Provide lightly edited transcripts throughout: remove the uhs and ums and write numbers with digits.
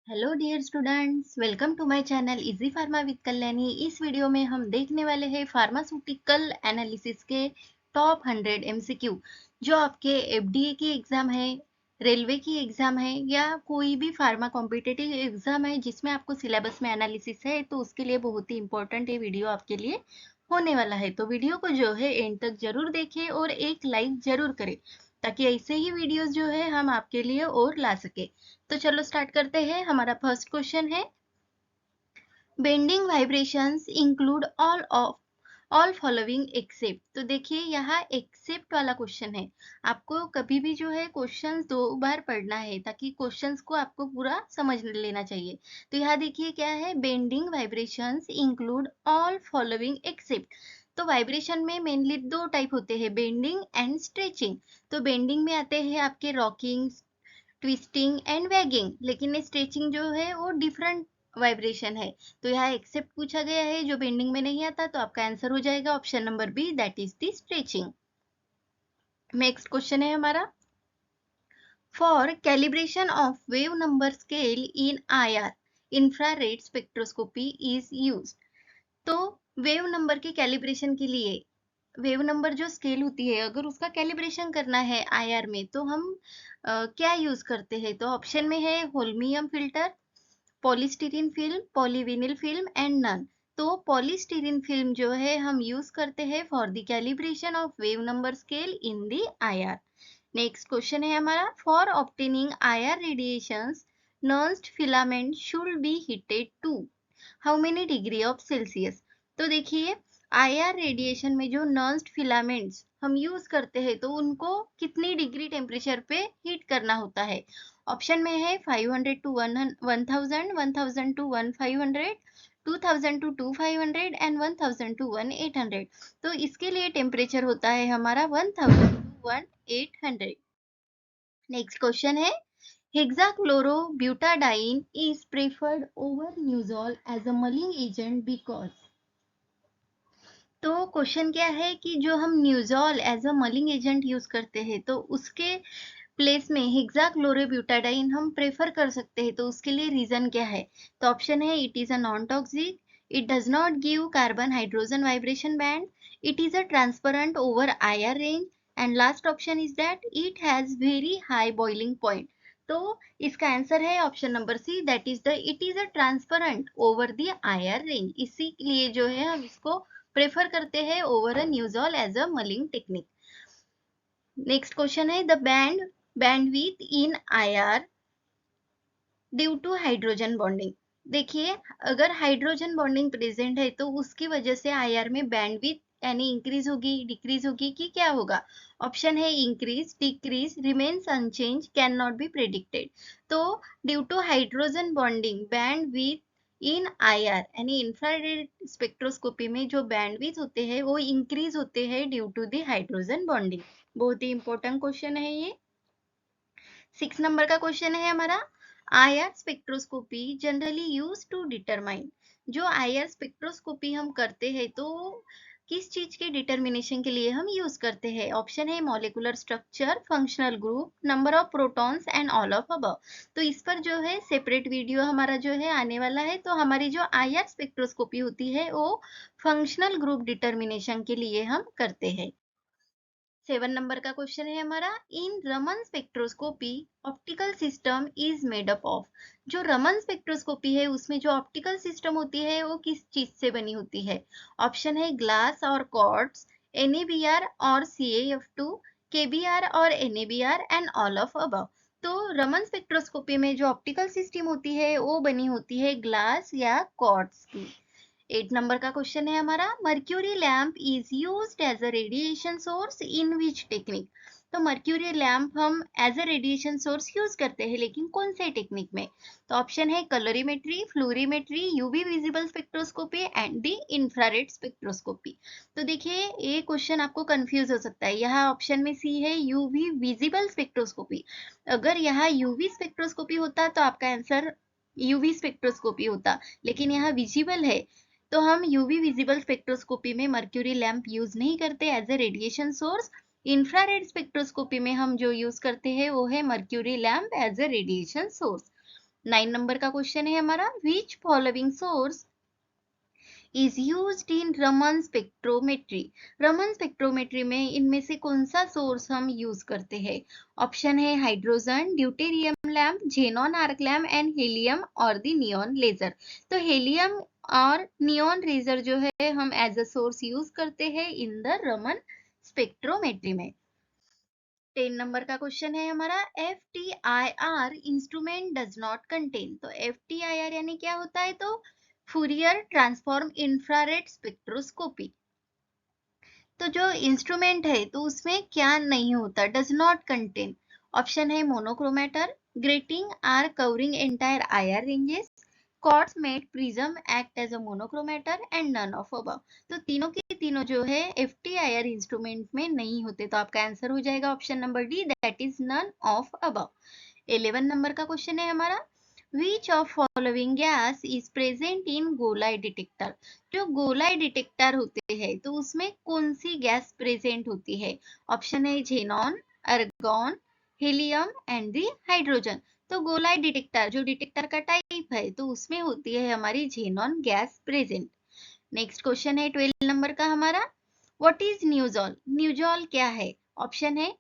Hello dear students, welcome to my channel easy pharma with Kalyani. इस video में हम देखने वाले हैं फार्मास्यूटिकल एनालिसिस के टॉप 100 एमसीक्यू जो आपके एफडीए की एग्जाम है, रेलवे की एग्जाम है या कोई भी फार्मा कॉम्पिटिटिव एग्जाम है जिसमें आपको सिलेबस में एनालिसिस है, तो उसके लिए बहुत ही इंपॉर्टेंट ये वीडियो आपके लिए होने वाला है। तो वीडियो को जो है एंड तक जरूर देखें और एक लाइक जरूर करें ताकि ऐसे ही वीडियोस जो है हम आपके लिए और ला सके। तो चलो स्टार्ट करते हैं। हमारा फर्स्ट क्वेश्चन है, bending vibrations include all following except. तो देखिए यहाँ एक्सेप्ट वाला क्वेश्चन है। आपको कभी भी जो है क्वेश्चंस दो बार पढ़ना है ताकि क्वेश्चंस को आपको पूरा समझ लेना चाहिए। तो यहाँ देखिए क्या है, bending vibrations include all following except. तो वाइब्रेशन में मेनली दो टाइप होते हैं, बेंडिंग एंड स्ट्रेचिंग। तो बेंडिंग में आते हैं आपके रॉकिंग, ट्विस्टिंग एंड वैगिंग, लेकिन स्ट्रेचिंग जो है वो डिफरेंट वाइब्रेशन है। तो यहाँ एक्सेप्ट पूछा गया है जो बेंडिंग में नहीं आता, तो आपका आंसर हो जाएगा option number B, that is the stretching. Next question है हमारा, for calibration of wave number scale in IR infrared spectroscopy is used. तो वेव नंबर के कैलिब्रेशन के लिए, वेव नंबर जो स्केल होती है अगर उसका कैलिब्रेशन करना है आईआर में, तो हम क्या यूज करते हैं। तो ऑप्शन में है holmium filter, polystyrene film, polyvinyl film and none. तो पॉलीस्टीरीन फिल्म जो है हम यूज करते हैं for the calibration of wave number scale in the IR. Next question है हमारा, for obtaining IR radiations Nernst filament should be heated to how many degree of Celsius. तो देखिए आईआर रेडिएशन में जो नॉन्स्ट फिलामेंट्स हम use करते हैं तो उनको कितनी डिग्री टेम्परेचर पे हीट करना होता है। ऑप्शन में है 500 to 1000, 1000 to 1500, 2000 to 2500 and 1000 to 1800। तो इसके लिए टेम्परेचर होता है हमारा 1000 टू 1800। नेक्स्ट क्वेश्चन है, hexachlorobutadiene is preferred over Nuzol as a mulling agent because। तो क्वेश्चन क्या है कि जो हम Nujol as a mulling agent use करते हैं तो उसके प्लेस में हेक्साक्लोरोब्यूटाडाइन हम प्रेफर कर सकते हैं, तो उसके लिए रीजन क्या है। तो ऑप्शन है it is a non toxic, it does not give carbon hydrogen vibration band, it is a transparent over IR range and last option is that it has very high boiling point. तो इसका answer है option number C, that is the it is a transparent over the IR range. इसीलिए जो है हम इसको prefer करते हैं over a Nujol as a mulling technique. Next question है, the bandwidth in IR due to hydrogen bonding. देखिए अगर हाइड्रोजन बॉन्डिंग प्रेजेंट है तो उसकी वजह से आईआर में बैंडविड्थ यानी इंक्रीज होगी, डिक्रीज होगी कि क्या होगा। ऑप्शन है increase, decrease, remains unchanged, can not be predicted. तो due to hydrogen bonding bandwidth in IR यानी इंफ्रारेड स्पेक्ट्रोस्कोपी में जो बैंडविड्थ होते हैं वो इंक्रीज होते हैं due to the hydrogen bonding. बहुत ही इंपॉर्टेंट क्वेश्चन है ये। 6 नंबर का क्वेश्चन है हमारा, IR spectroscopy generally use to determine. जो आईआर स्पेक्ट्रोस्कोपी हम करते हैं तो किस चीज के डिटर्मिनेशन के लिए हम यूज करते हैं। ऑप्शन है molecular structure, functional group, number of protons and all of above. तो इस पर जो है सेपरेट वीडियो हमारा जो है आने वाला है। तो हमारी जो आईआर स्पेक्ट्रोस्कोपी होती है वो फंक्शनल ग्रुप डिटर्मिनेशन के लिए हम करते हैं। 7 नंबर का क्वेश्चन है हमारा, in Raman spectroscopy optical system is made up of. जो रमन स्पेक्ट्रोस्कोपी है उसमें जो ऑप्टिकल सिस्टम होती है वो किस चीज से बनी होती है। ऑप्शन है ग्लास और क्वार्ट्ज, एनएबीआर और CaF2, केबीआर और एनएबीआर एंड ऑल ऑफ अबव। तो रमन स्पेक्ट्रोस्कोपी में जो ऑप्टिकल सिस्टम होती है वो बनी होती है ग्लास या क्वार्ट्ज की। 8 नंबर का क्वेश्चन है हमारा, mercury lamp is used as a radiation source in which technique. तो मर्क्यूरी लैम्प हम as a radiation source use करते हैं, लेकिन कौन से टेक्निक में। तो ऑप्शन है colorimetry, fluorimetry, UV visible spectroscopy and the infrared spectroscopy. तो देखिए ये क्वेश्चन आपको कंफ्यूज हो सकता है। यहाँ ऑप्शन में सी है यूवी विजिबल स्पेक्ट्रोस्कोपी। अगर यहाँ यूवी स्पेक्ट्रोस्कोपी होता तो आपका आंसर यूवी स्पेक्ट्रोस्कोपी होता, लेकिन यहाँ विजिबल है तो हम यूवी विजिबल स्पेक्ट्रोस्कोपी में मर्क्यूरी लैंप यूज नहीं करते as a radiation source. Infrared spectroscopy में हम जो यूज करते हैं वो है mercury lamp as a radiation source. 9 number का क्वेश्चन है हमारा, which following source is used in Raman spectrometry. Raman spectrometry में इनमें से कौन सा सोर्स हम यूज करते हैं? ऑप्शन है hydrogen, deuterium lamp, xenon arc lamp and helium और द नियॉन लेजर। तो हीलियम और नियॉन लेजर जो है हम एज अ सोर्स यूज करते हैं इन द रमन स्पेक्ट्रोमेट्री में। 10 नंबर का क्वेश्चन है हमारा, FTIR instrument does not contain. तो FTIR यानी क्या होता है? तो फूरियर ट्रांसफॉर्म इंफ्रारेड स्पेक्ट्रोस्कोपी। तो जो इंस्ट्रूमेंट है तो उसमें क्या नहीं होता? Does not contain. ऑप्शन है monochromator, grating are covering entire IR ranges, cords made prism act as a monochromator and none of above. तो तीनों के तीनों जो है FTIR इंस्ट्रूमेंट में नहीं होते, तो आपका आंसर हो जाएगा option number D, that is none of above. 11 number का क्वेश्चन है हमारा, which of following gas is present in Golay detector. जो गोलाई डिटेक्टर होते हैं तो उसमें कौन सी गैस प्रेजेंट होती है? ऑप्शन है xenon, अर्गॉन, helium and the hydrogen. तो गोलाई डिटेक्टर जो डिटेक्टर का टाइप है तो उसमें होती है हमारी xenon gas present. Next question है 12 नंबर का हमारा, व्हाट इज न्यूजॉल। न्यूजॉल क्या है? ऑप्शन है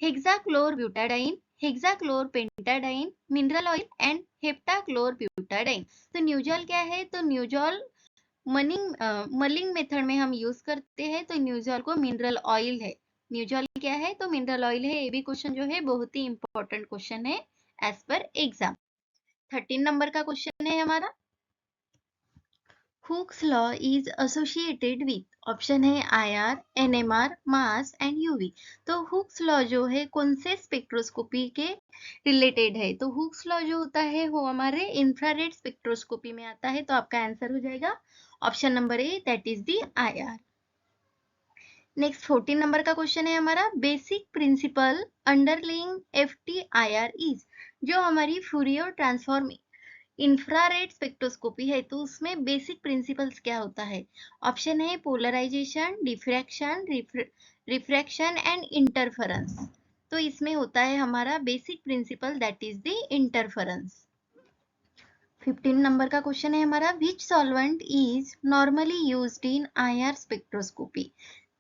हेक्साक्लोरब्यूटाडाइन, हेक्साक्लोरपेंटाडाइन, मिनरल ऑयल एंड हेप्टाक्लोरब्यूटाडाइन। तो न्यूजॉल क्या है? तो न्यूजॉल मलिंग मेथड में हम यूज करते हैं, तो न्यूजॉल को मिनरल ऑयल है। न्यूजॉल क्या है? तो मिनरल ऑयल है। ये भी क्वेश्चन जो है बहुत ही इंपॉर्टेंट क्वेश्चन है एज पर एग्जाम। 13 नंबर का क्वेश्चन है हमारा, Hooke's law is associated with. Option है IR, NMR, mass and UV। तो हुक्स लॉ जो है कौन से स्पेक्ट्रोस्कोपी के रिलेटेड है? तो हुक्स लॉ जो होता है वो हमारे इंफ्रारेड स्पेक्ट्रोस्कोपी में आता है, तो आपका आंसर हो जाएगा option number A, that is the IR। Next 14 number का क्वेश्चन है हमारा, basic principal underlying FTIR is. जो हमारी फूरियर ट्रांसफॉर्म इंफ्रारेड स्पेक्ट्रोस्कोपी है तो उसमें बेसिक प्रिंसिपल्स क्या होता है? ऑप्शन है polarisation, diffraction, refraction and interference. तो इसमें होता है हमारा basic principle, that is the interference. 15 number का क्वेश्चन है हमारा, which solvent is normally used in IR spectroscopy.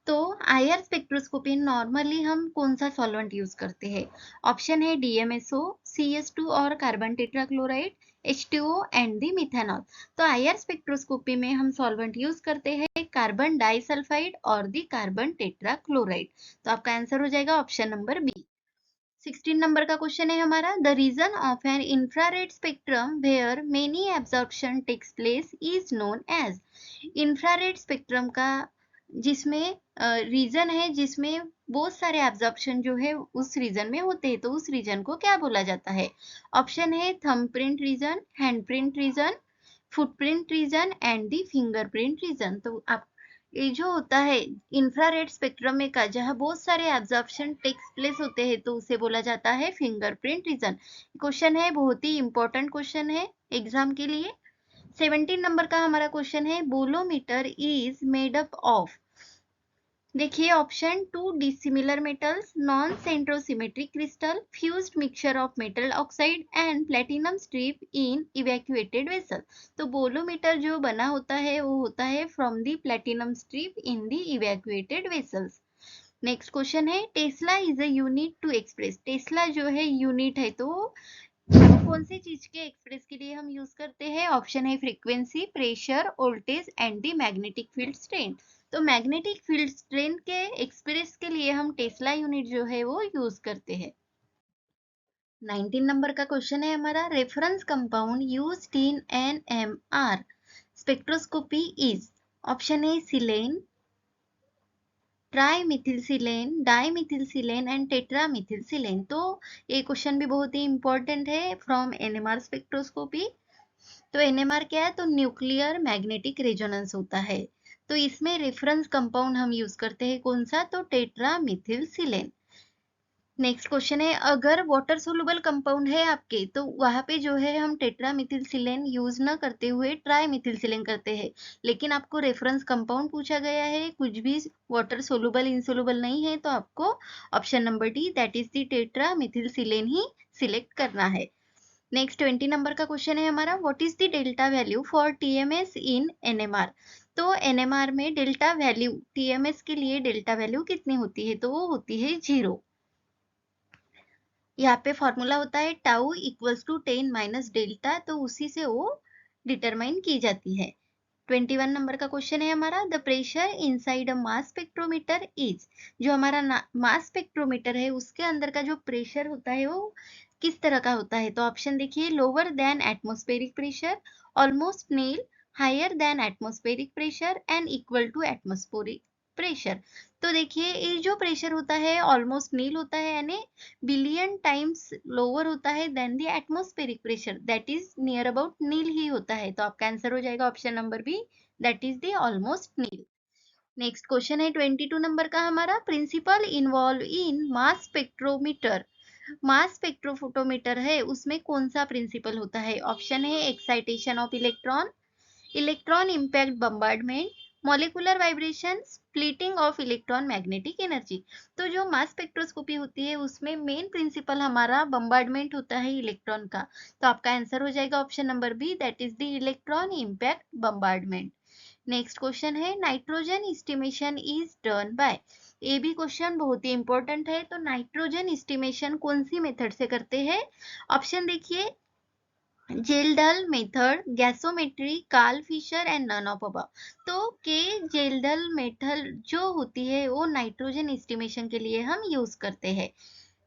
तो IR स्पेक्ट्रोस्कोपी नॉर्मली हम कौन सा सॉल्वेंट यूज करते हैं? ऑप्शन है DMSO, CS2 और carbon tetrachloride, H2O and the methanol. तो IR स्पेक्ट्रोस्कोपी में हम सॉल्वेंट यूज करते हैं कार्बन डाइसल्फाइड और दी कार्बन टेट्राक्लोराइड। तो आपका आंसर हो जाएगा ऑप्शन नंबर बी। 16 नंबर का क्वेश्चन है हमारा, the region of an infrared spectrum where many absorption takes place is known as. Infrared spectrum का जिसमें रीजन है जिसमें बहुत सारे एब्जॉर्प्शन जो है उस रीजन में होते हैं, तो उस रीजन को क्या बोला जाता है? ऑप्शन है thumbprint region, handprint region, footprint region and the fingerprint region. तो आप ये जो होता है इंफ्रारेड स्पेक्ट्रम में का जहाँ बहुत सारे एब्जॉर्प्शन टेक्स प्लेस होते हैं तो उसे बोला जाता है फिंगरप्रिंट रीजन। क्वेश्चन है, बहुत ही इंपॉर्टेंट क्वेश्चन है एग्जाम के लिए। 17 नंबर का हमारा क्वेश्चन है, bolometer is made up of. देखिए option, two dissimilar metals, non centrosymmetric crystal, fused mixture of metal oxide and platinum strip in evacuated vessel. तो बोलोमीटर जो बना होता है वो होता है from the platinum strip in the evacuated vessels. Next question है, tesla is a unit to express. Tesla जो है यूनिट है, तो कौन सी चीज के एक्सप्रेस के लिए हम यूज करते हैं? ऑप्शन है frequency, pressure, voltage and the magnetic field strength. तो मैग्नेटिक फील्ड स्ट्रेंथ के एक्सप्रेस के लिए हम टेस्ला यूनिट जो है वो यूज करते हैं। 19 नंबर का क्वेश्चन है हमारा, reference compound used in NMR spectroscopy is. Option है सिलेन, ट्राईमिथिलसिलेन, डाईमिथिलसिलेन एंड टेट्रामिथिलसिलेन। तो ये क्वेश्चन भी बहुत ही इंपॉर्टेंट है फ्रॉम NMR स्पेक्ट्रोस्कोपी। तो NMR क्या है? तो न्यूक्लियर मैग्नेटिक रेजोनेंस होता है। तो इसमें रेफरेंस कंपाउंड हम यूज करते हैं कौन सा? तो टेट्रामिथिलसिलेन। नेक्स्ट क्वेश्चन है, अगर वाटर सोलुबल कंपाउंड है आपके तो वहां पे जो है हम टेट्रामिथिलसिलेन यूज ना करते हुए ट्राईमिथिलसिलेन करते हैं, लेकिन आपको रेफरेंस कंपाउंड पूछा गया है, कुछ भी वाटर सोलुबल इनसोलुबल नहीं है, तो आपको option number D, that is the tetramethylsilane ही सिलेक्ट करना है। नेक्स्ट 20 नंबर का क्वेश्चन है हमारा, what is the delta value for TMS in NMR. तो एनएमआर में डेल्टा वैल्यू, टीएमएस के लिए डेल्टा वैल्यू कितनी होती है, तो वो होती है 0। यहाँ पे फॉर्मूला होता है tau equals to 10 minus delta, तो उसी से वो डिटरमाइन की जाती है। 21 नंबर का क्वेश्चन है हमारा, the pressure inside a mass spectrometer is. जो हमारा मास स्पेक्ट्रोमीटर है उसके अंदर का जो प्रेशर होता है वो किस तरह का होता है, तो ऑप्शन देखिए, lower than atmospheric pressure, almost nil, higher than atmospheric pressure and equal to atmospheric pressure. तो देखिए ये जो प्रेशर होता है ऑलमोस्ट नील होता है, यानी बिलियन टाइम्स लोअर होता है than the atmospheric pressure, that is near about nil ही होता है। तो आपका आंसर हो जाएगा option number B, that is the almost nil. Next question है 22 नंबर का हमारा, principle involve in mass spectrometer. Mass spectrophotometer है उसमें कौन सा प्रिंसिपल होता है, ऑप्शन है excitation of electron, electron impact bombardment, molecular vibration, splitting of electron magnetic energy. तो जो मास स्पेक्ट्रोस्कोपी होती है उसमें मेन प्रिंसिपल हमारा बम्बार्डमेंट होता है इलेक्ट्रॉन का। तो आपका आंसर हो जाएगा option number B, that is the electron impact bombardment. Next question है, nitrogen estimation is done by. ये भी क्वेश्चन बहुत ही इंपॉर्टेंट है। तो नाइट्रोजन एस्टिमेशन कौन सी मेथड से करते हैं, ऑप्शन देखिए, Kjeldahl method, gasometry, Karl Fischer and none of above. तो के जेल्डल मेथड जो होती है वो नाइट्रोजन एस्टिमेशन के लिए हम यूज करते हैं।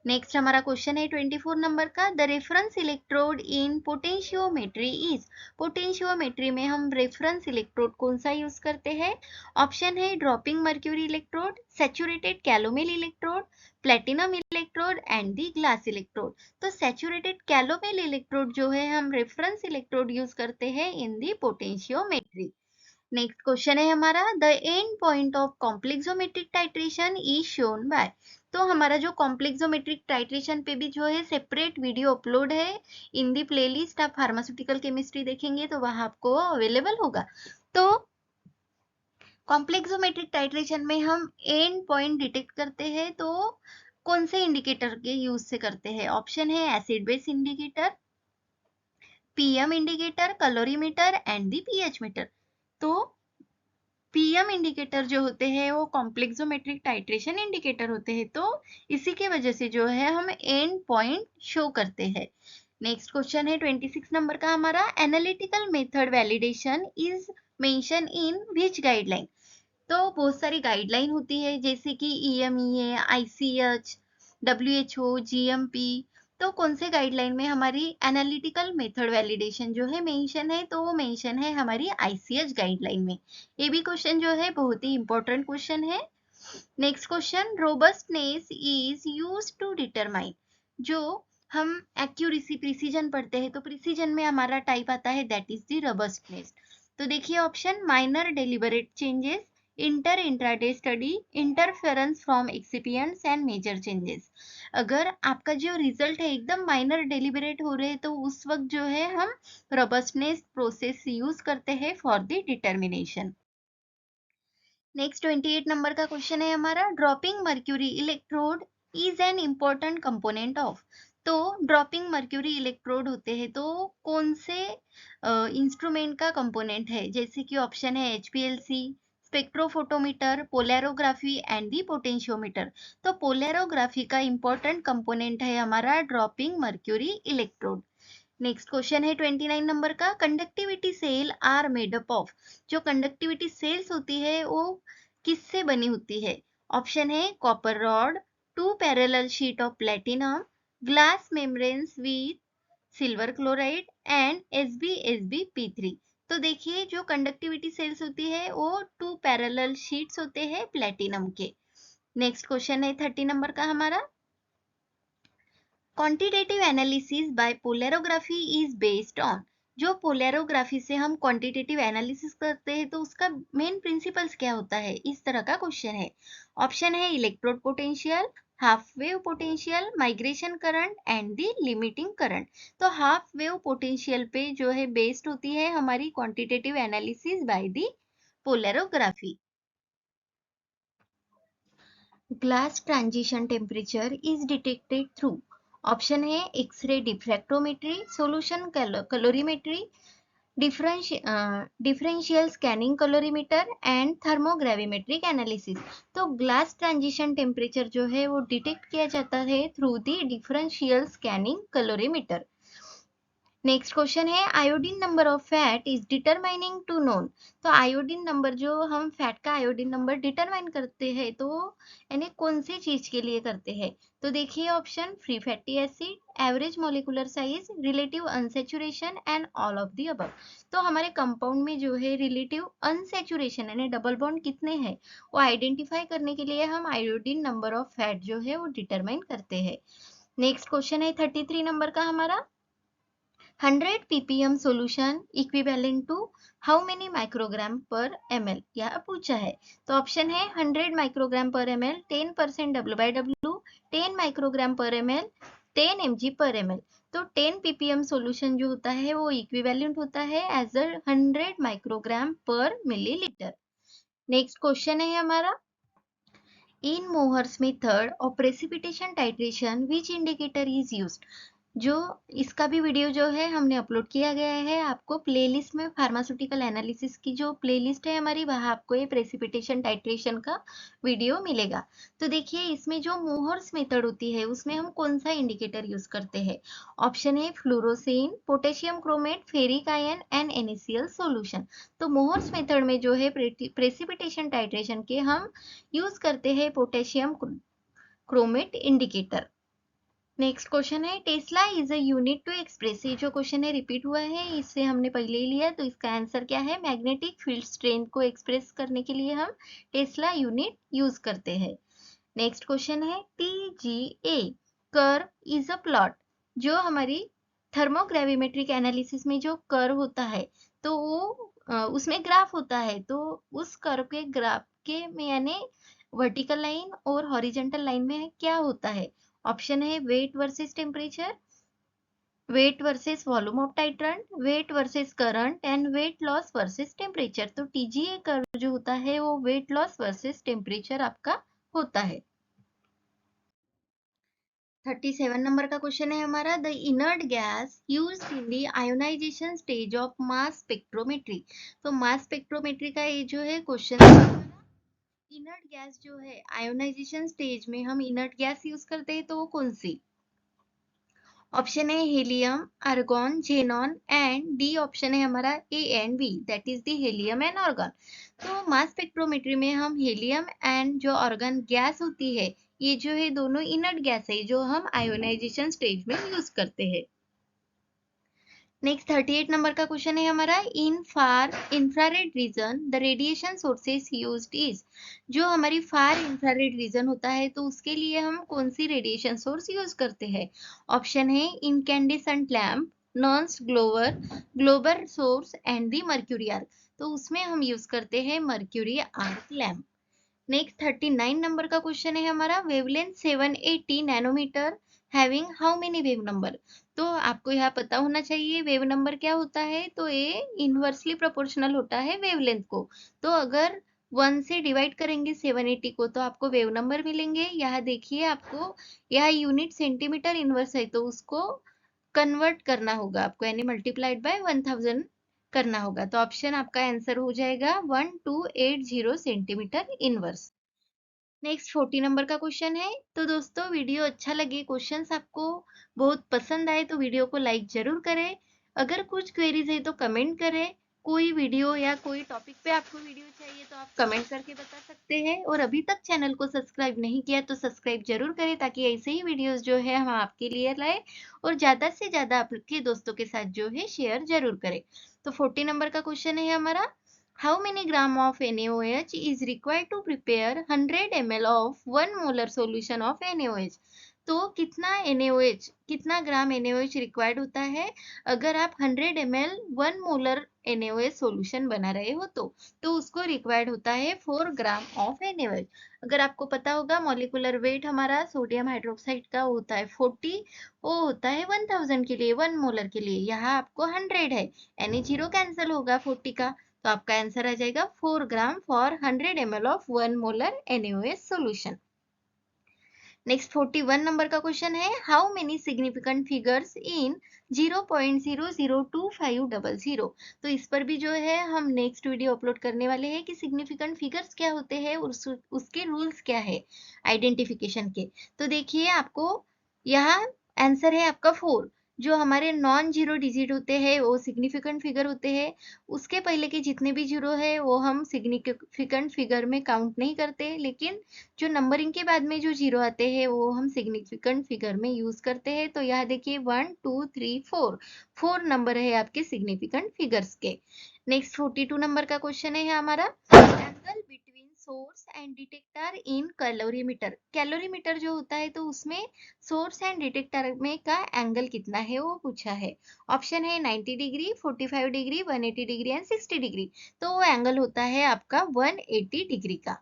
नेक्स्ट हमारा क्वेश्चन है 24 नंबर का, the reference electrode in potentiometry is. Potentiometry में हम रेफरेंस इलेक्ट्रोड कौन सा यूज करते हैं, ऑप्शन है dropping mercury electrode, saturated calomel electrode, platinum electrode and the glass electrode. तो सैचुरेटेड कैलोमेल इलेक्ट्रोड जो है हम रेफरेंस इलेक्ट्रोड यूज करते हैं in the potentiometry. Next question है हमारा, the end point of complexometric titration is shown by. तो हमारा जो कॉम्प्लेक्सोमेट्रिक टाइट्रेशन पे भी जो है सेपरेट वीडियो अपलोड है इन दी प्लेलिस्ट, आप फार्मास्यूटिकल केमिस्ट्री देखेंगे तो वहां आपको अवेलेबल होगा। तो कॉम्प्लेक्सोमेट्रिक टाइट्रेशन में हम एंड पॉइंट डिटेक्ट करते हैं, तो कौन से इंडिकेटर के यूज से करते हैं, ऑप्शन है acid base indicator, PM indicator, calorimeter and the pH meter. तो पीएम इंडिकेटर जो होते हैं वो कॉम्प्लेक्सोमेट्रिक टाइट्रेशन इंडिकेटर होते हैं, तो इसी के वजह से जो है हम एंड पॉइंट शो करते हैं। नेक्स्ट क्वेश्चन है 26 नंबर का हमारा, analytical method validation is mention in which guideline. तो बहुत सारी गाइडलाइन होती है जैसे कि ईएमईए, आईसीएच, डब्ल्यूएचओ, जीएमपी। तो कौन से गाइडलाइन में हमारी एनालिटिकल मेथड वैलिडेशन जो है मेंशन है, तो वो मेंशन है हमारी आईसीएच गाइडलाइन में। ये भी क्वेश्चन जो है बहुत ही इंपॉर्टेंट क्वेश्चन है। Next question, robustness is use to determine. जो हम एक्यूरेसी प्रिसीजन पढ़ते हैं तो प्रिसीजन में हमारा टाइप आता है दैट इज द रोबस्टनेस। तो देखिए option, minor deliberate changes, inter intraday study, interference from excipients and major changes. अगर आपका जो रिजल्ट है एकदम माइनर डेलिबरेट हो रहे हैं तो उस वक्त जो है हम रोबस्टनेस प्रोसेस यूज करते हैं for the determination. Next 28 number का क्वेश्चन है हमारा, dropping mercury electrode is an important component of. तो ड्रॉपिंग मर्क्यूरी इलेक्ट्रोड होते हैं तो कौन से इंस्ट्रूमेंट का कंपोनेंट है, जैसे कि ऑप्शन है HPLC, spectrophotometer, polarography and the potentiometer. तो पोलैरोग्राफी का इंपॉर्टेंट कंपोनेंट है हमारा dropping mercury electrode. Next question है 29 नंबर का, conductivity cell are made up of. जो कंडक्टिविटी सेल्स होती है वो किससे बनी होती है, ऑप्शन है copper rod, two parallel sheet of platinum, glass membranes with silver chloride and SbSbP3। तो देखिए जो कंडक्टिविटी सेल्स होती है वो टू पैरेलल शीट्स होते हैं प्लेटिनम के। नेक्स्ट क्वेश्चन है 30 नंबर का हमारा, quantitative analysis bye polarography is based on. जो पोलैरोग्राफी से हम क्वांटिटेटिव एनालिसिस करते हैं तो उसका मेन प्रिंसिपल्स क्या होता है, इस तरह का क्वेश्चन है। ऑप्शन है electrode potential, half wave potential, migration current and the limiting current. तो हाफ वेव पोटेंशियल पे जो है बेस्ड होती है हमारी quantitative analysis by the polarography. Glass transition temperature is detected through, option है X-ray diffractometry, solution calorimetry, differential scanning calorimeter and thermogravimetric analysis. तो glass transition temperature जो है वो डिटेक्ट किया जाता है through the differential scanning calorimeter. Next question है iodine number of fat is determining to known. तो आयोडीन नंबर जो हम फैट का आयोडीन नंबर डिटरमाइन करते हैं तो यानी कौन सी चीज के लिए करते हैं। तो देखिए option free fatty acid, average molecular size, relative unsaturation and all of the above. तो हमारे कंपाउंड में जो है रिलेटिव अनसेचुरेशन यानी डबल बॉन्ड कितने हैं वो आइडेंटिफाई करने के लिए हम आयोडीन नंबर ऑफ फैट जो है वो डिटरमाइन करते हैं। नेक्स्ट क्वेश्चन है 33 नंबर का हमारा 100 ppm solution equivalent to how many microgram per ml यह पूछा है। तो ऑप्शन है 100 माइक्रोग्राम पर ml, 10% W/W, 10 माइक्रोग्राम पर ml, 10 mg पर ml। तो 10 ppm सॉल्यूशन जो होता है वो इक्विवेलेंट होता है as 100 microgram per millilitre. Next question है हमारा in Mohr's method of precipitation titration which indicator is used. जो इसका भी वीडियो जो है हमने अपलोड किया गया है, आपको प्लेलिस्ट में फार्मास्यूटिकल एनालिसिस की जो प्लेलिस्ट है हमारी वहाँ आपको ये प्रेसिपिटेशन टाइट्रेशन का वीडियो मिलेगा। तो देखिए इसमें जो मोहर्स मेथड होती है उसमें हम कौन सा इंडिकेटर यूज करते हैं। ऑप्शन है fluorescein, potassium chromate, ferric ion and NaCl solution. तो मोहर्स मेथड में जो है प्रेसिपिटेशन टाइट्रेशन के हम यूज करते हैं potassium chromate indicator. Next question है tesla is a unit to express. ये जो क्वेश्चन है रिपीट हुआ है, इससे हमने पहले ही लिया, तो इसका आंसर क्या है मैग्नेटिक फील्ड स्ट्रेंथ को एक्सप्रेस करने के लिए हम टेस्ला यूनिट यूज करते हैं। नेक्स्ट क्वेश्चन है TGA curve is a plot. जो हमारी थर्मोग्रेविमेट्रिक एनालिसिस में जो कर्व होता है तो वो उसमें ग्राफ होता है, तो उस कर्व के ग्राफ के में यानी वर्टिकल लाइन और हॉरिजेंटल लाइन में क्या होता है। ऑप्शन है weight versus temperature, weight versus volume of titrant, weight versus current and weight loss versus temperature. तो TGA कर्व जो होता है वो वेट लॉस वर्सेस टेम्परेचर आपका होता है। 37 नंबर का क्वेश्चन है हमारा the inert gas used in the ionisation stage of mass spectrometry. तो मास स्पेक्ट्रोमेट्री का ये जो है क्वेश्चन इनर्ट गैस जो है आयोनाइजेशन स्टेज में हम इनर्ट गैस यूज करते हैं तो वो कौन सी। ऑप्शन है helium, argon, xenon and D option है हमारा A and B that is the helium and argon. तो मास स्पेक्ट्रोमेट्री में हम हीलियम एंड जो आर्गन गैस होती है ये जो है दोनों इनर्ट गैस है जो हम आयोनाइजेशन स्टेज में यूज करते हैं। नेक्स्ट 38 नंबर का क्वेश्चन है हमारा in far infrared region the radiation sources used is. जो हमारी फार इंफ्रारेड रीजन होता है तो उसके लिए हम कौन सी रेडिएशन सोर्स यूज करते हैं। ऑप्शन है इनकैंडेसेंट लैम्प, नॉन्स glower, global source and the mercury arc. तो उसमें हम यूज करते हैं mercury arc lamp. Next 39 number का क्वेश्चन है हमारा wavelength 780 nanometre having how many wave number. तो आपको यह पता होना चाहिए वेव नंबर क्या होता है, तो ये इनवर्सली प्रोपोर्शनल होता है वेवलेंथ को। तो अगर 1 से डिवाइड करेंगे 780 को तो आपको वेव नंबर मिलेंगे। यह देखिए आपको यह यूनिट सेंटीमीटर इनवर्स है तो उसको कन्वर्ट करना होगा आपको यानी मल्टीप्लाइड बाय 1000 करना होगा। तो ऑप्शन आपका आंसर हो जाएगा 1280 सेंटीमीटर इनवर्स। नेक्स्ट 40 नंबर का क्वेश्चन है। तो दोस्तों वीडियो अच्छा लगे, क्वेश्चंस आपको बहुत पसंद आए तो वीडियो को लाइक जरूर करें। अगर कुछ क्वेरीज है तो कमेंट करें। कोई वीडियो या कोई टॉपिक पे आपको वीडियो चाहिए तो आप कमेंट करके बता सकते हैं। और अभी तक चैनल को सब्सक्राइब नहीं किया तो सब्सक्राइब जरूर करें ताकि ऐसे ही वीडियोस जो है हम आपके लिए लाए और ज्यादा से ज्यादा आपके दोस्तों के साथ जो है शेयर जरूर करें। तो 40 नंबर का क्वेश्चन है हमारा How many gram of NaOH is required to prepare 100 ml of 1 molar solution of NaOH? तो कितना NaOH, कितना ग्राम NaOH रिक्वायर्ड होता है अगर आप 100 ml 1 मोलर NaOH सॉल्यूशन बना रहे हो तो उसको रिक्वायर्ड होता है 4 ग्राम ऑफ NaOH। अगर आपको पता होगा मॉलिक्यूलर वेट हमारा सोडियम हाइड्रोक्साइड का होता है 40, वो होता है 1000 के लिए 1 मोलर के लिए, यहाँ आपको 100 है यानी 0 कैंसिल होगा 40 का, तो आपका आंसर आ जाएगा 4 gram for 100 ml of 1 molar NaOH solution. Next 41 number का क्वेश्चन है, how many significant figures in 0.002500। तो इस पर भी जो है हम नेक्स्ट वीडियो अपलोड करने वाले हैं कि सिग्निफिकेंट फिगर्स क्या होते हैं और उसके रूल्स क्या है आइडेंटिफिकेशन के। तो देखिए आपको यहाँ आंसर है आपका 4। जो हमारे नॉन जीरो डिजिट होते हैं वो सिग्निफिकेंट फिगर होते हैं, उसके पहले के जितने भी जीरो है वो हम सिग्निफिकेंट फिगर में काउंट नहीं करते, लेकिन जो नंबरिंग के बाद में जो जीरो आते हैं वो हम सिग्निफिकेंट फिगर में यूज करते हैं। तो यहाँ देखिए 1 2 3 4, 4 नंबर है आपके सिग्निफिकेंट फिगर्स के। नेक्स्ट 42 नंबर का क्वेश्चन है हमारा, angle between source and detector in calorimeter. Calorimeter जो होता है तो उसमें सोर्स एंड डिटेक्टर में का एंगल कितना है वो पूछा है। ऑप्शन है 90 degree, 45 degree, 180 degree and 60 degree. तो वो एंगल होता है आपका 180 डिग्री का।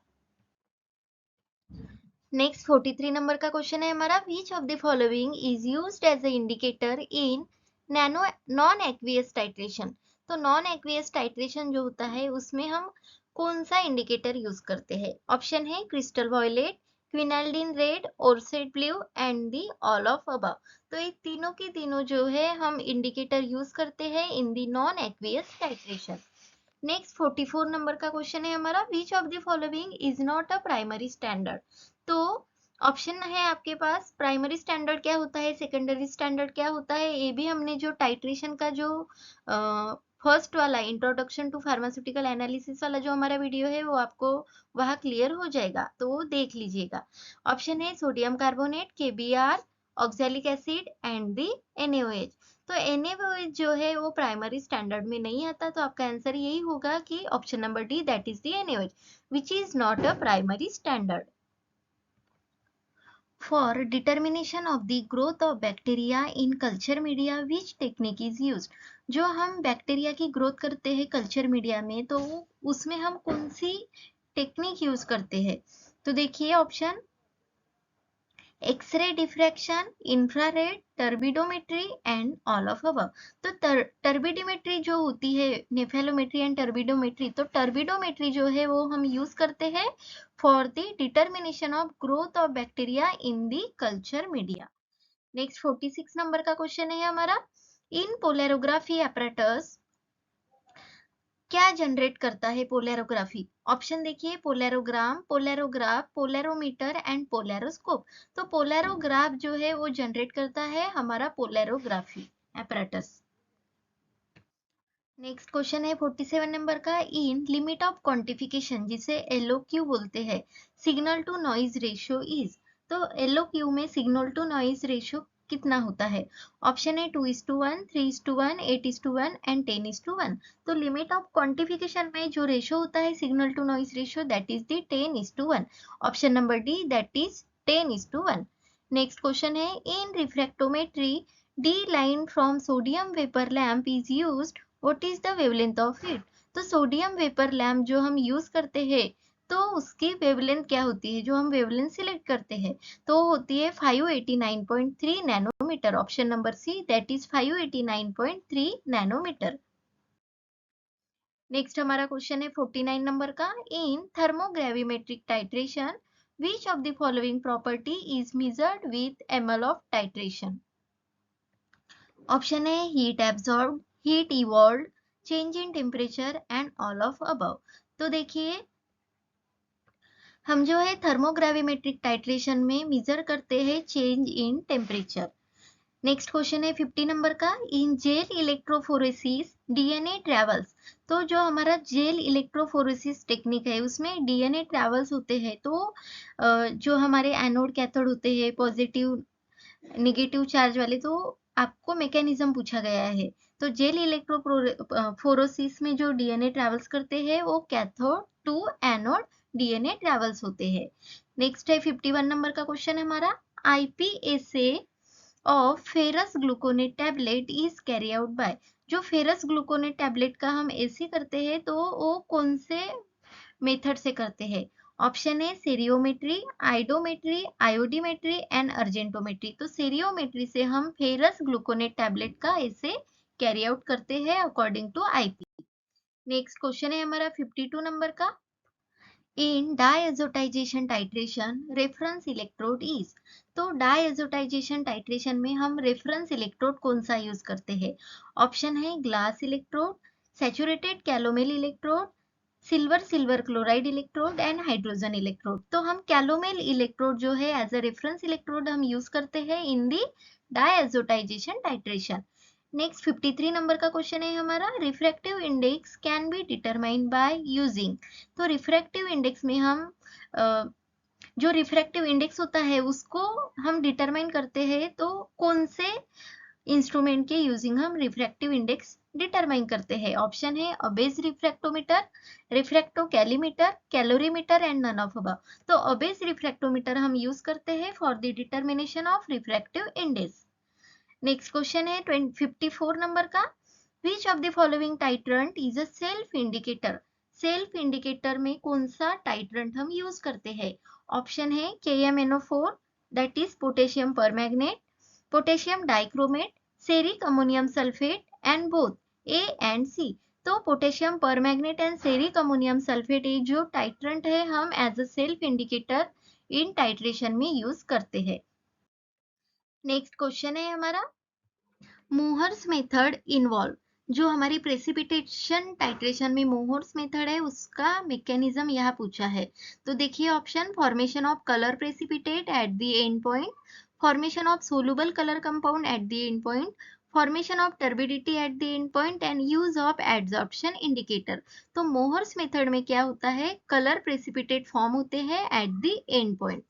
नेक्स्ट 43 नंबर का क्वेश्चन है हमारा, which of the following is used as a indicator in nano non aqueous titration. तो नॉन एक्वियस टाइट्रेशन जो होता है उसमें हम कौन सा इंडिकेटर यूज करते हैं। ऑप्शन है crystal violet, quinaldine red, oracet blue and the all of above. तो ये तीनों के तीनों जो है हम इंडिकेटर यूज करते हैं in the non aqueous titration. Next 44 number का क्वेश्चन है हमारा, which of the following is not a primary standard. तो ऑप्शन है आपके पास, प्राइमरी स्टैंडर्ड क्या होता है, सेकेंडरी स्टैंडर्ड क्या होता है, ये भी हमने जो टाइट्रेशन का जो फर्स्ट वाला इंट्रोडक्शन टू फार्मास्यूटिकल एनालिसिस वाला जो हमारा वीडियो है वो आपको वहाँ क्लियर हो जाएगा, तो वो देख लीजिएगा। ऑप्शन है sodium carbonate, KBr, oxalic acid and the NaOH। तो NaOH जो है वो प्राइमरी स्टैंडर्ड में नहीं आता, तो आपका आंसर यही होगा कि option number D, that is the NaOH, which is not a primary standard. For determination of the growth of bacteria in culture media, which technique is used? जो हम बैक्टीरिया की ग्रोथ करते हैं कल्चर मीडिया में, तो उसमें हम कौन सी टेक्निक यूज करते हैं। तो देखिए option, X-ray diffraction, infrared, turbidimetry and all of above. तो टर्बिडोमेट्री जो होती है, नेफेलोमेट्री एंड टर्बिडोमेट्री, तो टर्बिडोमेट्री जो है वो हम यूज करते हैं for the determination of growth of bacteria in the culture media. Next 46 number का क्वेश्चन है हमारा, इन पोलैरोग्राफी apparatus क्या जनरेट करता है पोलैरोग्राफी। ऑप्शन देखिए, पोलैरोग्राम, पोलैरोग्राफ, पोलैरोमीटर एंड पोलैरोस्कोप। तो पोलैरोग्राफ जो है वो जनरेट करता है हमारा पोलैरोग्राफी apparatus। नेक्स्ट क्वेश्चन है 47 नंबर का, इन लिमिट ऑफ क्वांटिफिकेशन जिसे LOQ बोलते हैं, signal to noise ratio is. तो LOQ में सिग्नल टू नॉइज रेशियो कितना होता है। ऑप्शन है 2:1, 3:1, 8:1 एंड 10:1। तो लिमिट ऑफ क्वांटिफिकेशन में जो रेशियो होता है signal to noise ratio, that is the 10:1। Option number D, that is 10:1। Next question है, in refractometry D line from sodium vapor lamp is used, what is the wavelength of it. तो sodium vapour lamp जो हम use करते हैं तो उसकी wavelength क्या होती है, जो हम वेवलेंथ सिलेक्ट करते हैं तो होती है 589.3 nanometre. Option number C, that is 589.3 nanometre. Next हमारा क्वेश्चन है 49 नंबर का, in thermogravimetric titration which of the following property is measured with ml of titration. Option है heat absorb, heat evolve, change in temperature and all of above. तो देखिए हम जो है थर्मोग्रेविमेट्रिक titration में मेजर करते हैं change in temperature. Next question है 50 नंबर का, in gel electrophoresis DNA travels. तो जो हमारा जेल इलेक्ट्रोफोरेसिस टेक्निक है उसमें डीएनए ट्रेवल्स होते हैं, तो जो हमारे एनोड कैथोड होते हैं पॉजिटिव निगेटिव चार्ज वाले, तो आपको मैकेनिज्म पूछा गया है। तो जेल इलेक्ट्रोफोरेसिस में जो डीएनए ट्रेवल्स करते हैं वो cathode to anode DNA travels होते हैं। नेक्स्ट है 51 नंबर का क्वेश्चन हमारा, IPSA of ferrous gluconate tablet is carry out by. जो फेरस ग्लूकोनेट टैबलेट का हम ऐसे करते हैं तो वो कौन से मेथड से करते हैं। ऑप्शन है सेरियोमेट्री, आइडोमेट्री, आयोडीमेट्री एंड अर्जेंटोमेट्री। तो सेरियोमेट्री से हम फेरस ग्लूकोनेट टैबलेट का ऐसे कैरी आउट करते हैं according to IP। Next question है हमारा 52 नंबर का, in diazotisation titration reference electrode is. तो डायazotization टाइट्रेशन में हम रेफरेंस इलेक्ट्रोड कौन सा यूज करते हैं? ऑप्शन है glass electrode, saturated calomel electrode, silver silver chloride electrode and hydrogen electrode. तो हम कैलोमेल इलेक्ट्रोड जो है एज अ रेफरेंस इलेक्ट्रोड हम यूज करते हैं in the diazotisation titration. Next 53 number का क्वेश्चन है हमारा, refractive index can be determined by using. तो रिफ्रैक्टिव इंडेक्स में हम जो रिफ्रैक्टिव इंडेक्स होता है उसको हम डिटरमाइन करते हैं, तो कौन से इंस्ट्रूमेंट के यूजिंग हम रिफ्रैक्टिव इंडेक्स डिटरमाइन करते हैं? ऑप्शन है Abbe's refractometer, refracto calorimeter, calorimeter and none of above. तो अबेज रिफ्रैक्टोमीटर हम यूज करते हैं for the determination of refractive index. Next question है 54 नंबर का, which of the following titrant is a self indicator. Self indicator में कौन सा titrant हम यूज करते हैं? ऑप्शन है KMNO4, that is potassium permanganate, potassium dichromate, ceric ammonium sulphate and both A and C. तो potassium permanganate and ceric ammonium sulphate ये जो टाइट्रेंट है हम as a self indicator in titration में यूज करते हैं। नेक्स्ट क्वेश्चन है हमारा, मोहर्स मेथड इन्वॉल्व। जो हमारी प्रेसिपिटेशन टाइट्रेशन में मोहर्स मेथड है उसका मैकेनिज्म यहाँ पूछा है। तो देखिए option, formation of colour precipitate at the end point, formation of soluble colour compound at the end point, formation of turbidity at the end point and use of adsorption indicator. तो Mohr's method में क्या होता है, colour precipitate form होते हैं at the end point.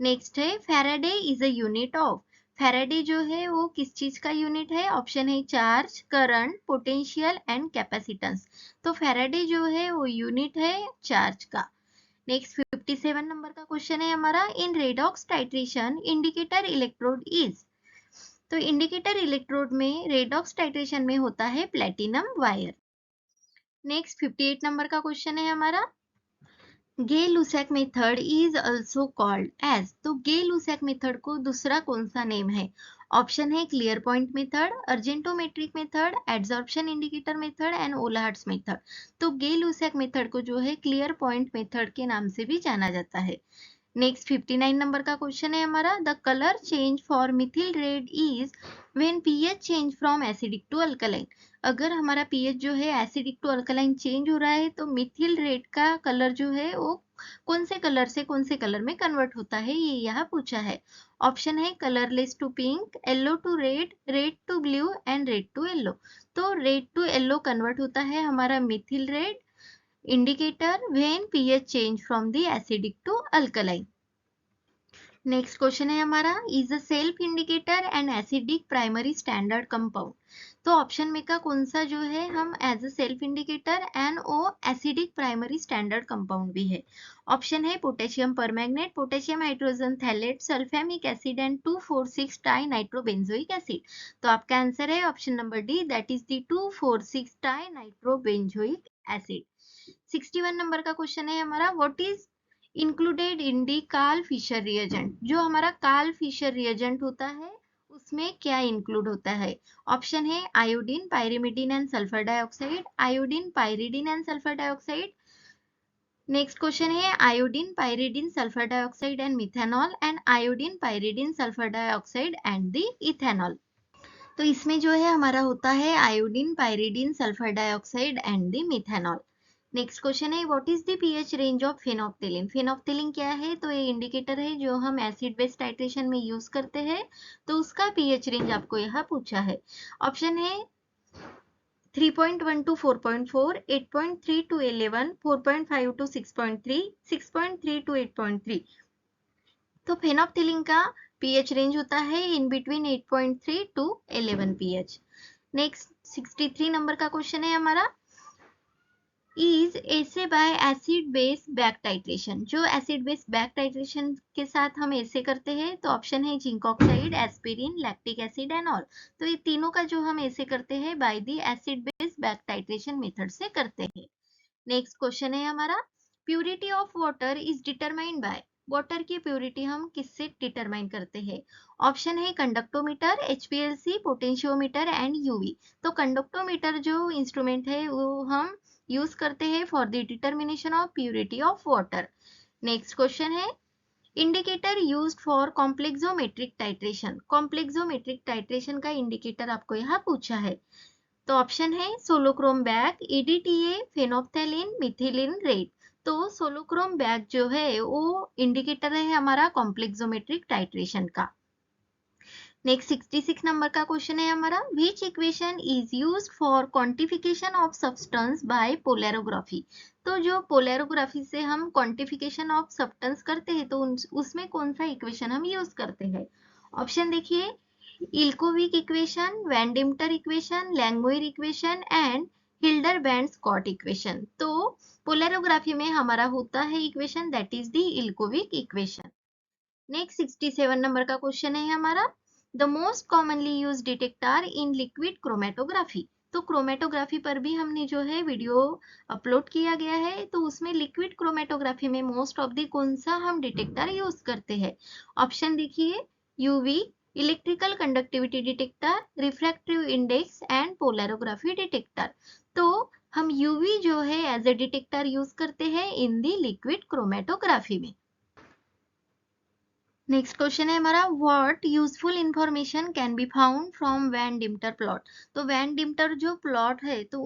Next है Faraday is a unit of. Faraday जो है वो किस चीज का यूनिट है? ऑप्शन है charge, current, potential and capacitance. तो फैराडे जो है वो यूनिट है चार्ज का। नेक्स्ट 57 नंबर का क्वेश्चन है हमारा, in redox titration indicator electrode is. तो इंडिकेटर इलेक्ट्रोड में रेडॉक्स टाइट्रेशन में होता है प्लेटिनम वायर। नेक्स्ट 58 नंबर का क्वेश्चन है हमारा, Gay-Lussac method is also called as. तो गे-लुसैक मेथड को दूसरा कौन सा नेम है? ऑप्शन है clear point method, argentometric method, adsorption indicator method and Volhard's method. तो गे-लुसैक मेथड को जो है क्लियर पॉइंट मेथड के नाम से भी जाना जाता है। नेक्स्ट 59 नंबर का क्वेश्चन है हमारा, the colour change for methyl red is when pH change from acidic to alkaline. अगर हमारा पीएच जो है एसिडिक टू अल्कलाइन चेंज हो रहा है तो मिथिल रेड का कलर जो है वो कौन से कलर से कौन से कलर में कन्वर्ट होता है, ये यहाँ पूछा है। ऑप्शन है colourless to pink, yellow to red, red to blue and red to yellow. तो रेड टू येलो कन्वर्ट होता है हमारा methyl red indicator when pH change from the acidic to alkaline. Next question है हमारा, is a self indicator and acidic primary standard compound. तो option में का कौन सा जो है हम as a self indicator and oh acidic primary standard compound भी है। ऑप्शन है potassium permanganate, potassium hydrogen phthalate, sulphamic acid and 2,4,6 di nitrobenzoic acid. तो आपका आंसर है option number D, that is the 2,4,6 di nitrobenzoic acid. 61 number का question है हमारा, what is included in the Karl Fischer reagent. जो हमारा Karl Fischer reagent होता है उसमें क्या इंक्लूड होता है? ऑप्शन है iodine, pyrimidine and sulphur dioxide, iodine, pyridine and sulphur dioxide. Next question है iodine, pyridine, sulphur dioxide and methanol and iodine, pyridine, sulphur dioxide and the ethanol. तो इसमें जो है हमारा होता है iodine, pyridine, sulphur dioxide and the methanol. Next question है what is the pH range of phenolphthalein. Phenolphthalein क्या है? तो ये इंडिकेटर है जो हम एसिड बेस टाइट्रेशन में यूज करते हैं, तो उसका पीएच रेंज आपको यहाँ पूछा है। ऑप्शन है 3.1 to 4.4, 8.3 to 11, 4.5 to 6.3, 6.3 to 8.3। तो फेनोप्थिलीन का पीएच रेंज होता है in between 8.3 to 11 pH. Next 63 number का क्वेश्चन है हमारा, इज ऐसे bye acid base back titration. जो एसिड बेस बैक टाइट्रेशन के साथ हम ऐसे करते हैं, तो ऑप्शन है zinc oxide, aspirin, lactic acid and all. तो ये तीनों का जो हम ऐसे करते हैं by the acid base back titration method से करते हैं। नेक्स्ट क्वेश्चन है हमारा, purity of water is determined by. Water की प्यूरिटी हम किससे डिटरमाइन करते हैं? ऑप्शन है कंडक्टोमीटर, एचपीएलसी, पोटेंशियोमीटर एंड यूवी। तो कंडक्टोमीटर जो इंस्ट्रूमेंट है वो हम यूज करते हैं for the determination of purity of water. Next question है indicator used for complexometric titration. Complexometric titration का इंडिकेटर आपको यहाँ पूछा है। तो ऑप्शन है solochrome black, EDTA, phenolphthalein, methylene red. तो सोलोक्रोम बैग जो है वो इंडिकेटर है हमारा कॉम्प्लेक्सोमेट्रिक टाइट्रेशन का। नेक्स्ट 66 नंबर का क्वेश्चन है हमारा which equation is used for quantification of substance by polarography. तो जो पोलैरोग्राफी से हम क्वांटिफिकेशन ऑफ सब्सटेंस करते हैं तो उसमें कौन सा इक्वेशन हम यूज करते हैं। ऑप्शन देखिए Ilkovic equation, Van Deemter equation, Langmuir equation and Hildebrand Scott equation. तो पोलैरोग्राफी में हमारा होता है equation that is the Ilkovic equation. Next 67 number का क्वेश्चन है हमारा the most commonly use detector in liquid chromatography. तो क्रोमेटोग्राफी पर भी हमने जो है वीडियो अपलोड किया गया है, तो उसमें लिक्विड क्रोमेटोग्राफी में मोस्ट ऑफ द कौन सा हम डिटेक्टर यूज करते हैं। ऑप्शन देखिए UV, electrical conductivity detector, refractive index and polarography detector. तो हम यूवी जो है एज ए डिटेक्टर यूज करते हैं इन दी लिक्विड क्रोमेटोग्राफी में। नेक्स्ट क्वेश्चन है हमारा what useful information can be found from Van Deemter plot. तो वैन डिम्टर जो प्लॉट है तो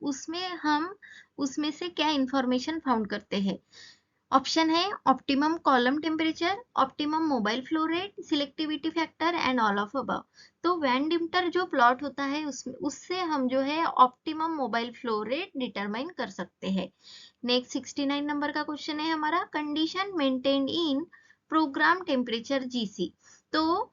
उसमें हम उसमें से क्या इंफॉर्मेशन फाउंड करते हैं। ऑप्शन है optimum column temperature, optimum mobile flow rate, selectivity factor and all of above. तो वैन डिम्टर जो प्लॉट होता है उससे हम जो है optimum mobile flow rate determine कर सकते हैं। नेक्स्ट 69 नंबर का क्वेश्चन है हमारा condition maintained in program temperature GC। तो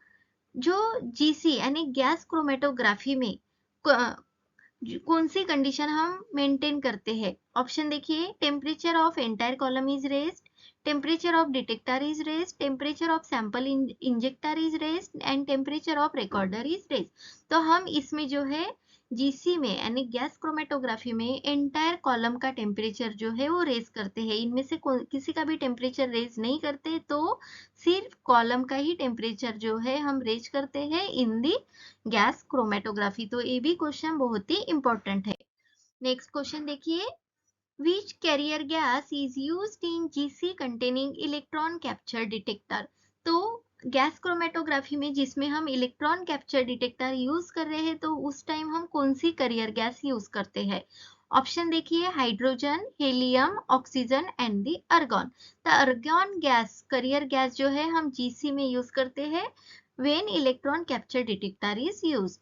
जो GC यानी गैस क्रोमेटोग्राफी में कौन सी कंडीशन हम मेंटेन करते हैं। ऑप्शन देखिए temperature of entire column is raised, temperature of detector is raised, temperature of sample injector is raised and temperature of recorder is raised. तो हम इसमें जो है GC में यानी गैस क्रोमेटोग्राफी में एंटायर कॉलम का टेम्परेचर जो है वो रेज करते हैं। इनमें से किसी का भी टेम्परेचर रेज नहीं करते, तो सिर्फ कॉलम का ही टेम्परेचर जो है हम रेज करते हैं इन दी गैस क्रोमेटोग्राफी। तो ये भी क्वेश्चन बहुत ही इंपॉर्टेंट है। नेक्स्ट क्वेश्चन देखिए which carrier gas is used in GC containing electron capture detector। तो गैस क्रोमेटोग्राफी में जिसमें हम इलेक्ट्रॉन कैप्चर डिटेक्टर यूज कर रहे हैं तो उस टाइम हम कौन सी कैरियर गैस यूज करते हैं। ऑप्शन देखिए hydrogen, helium, oxygen and the अर्गॉन। तो अर्गॉन गैस कैरियर गैस जो है हम GC में यूज करते हैं when electron capture detector is used.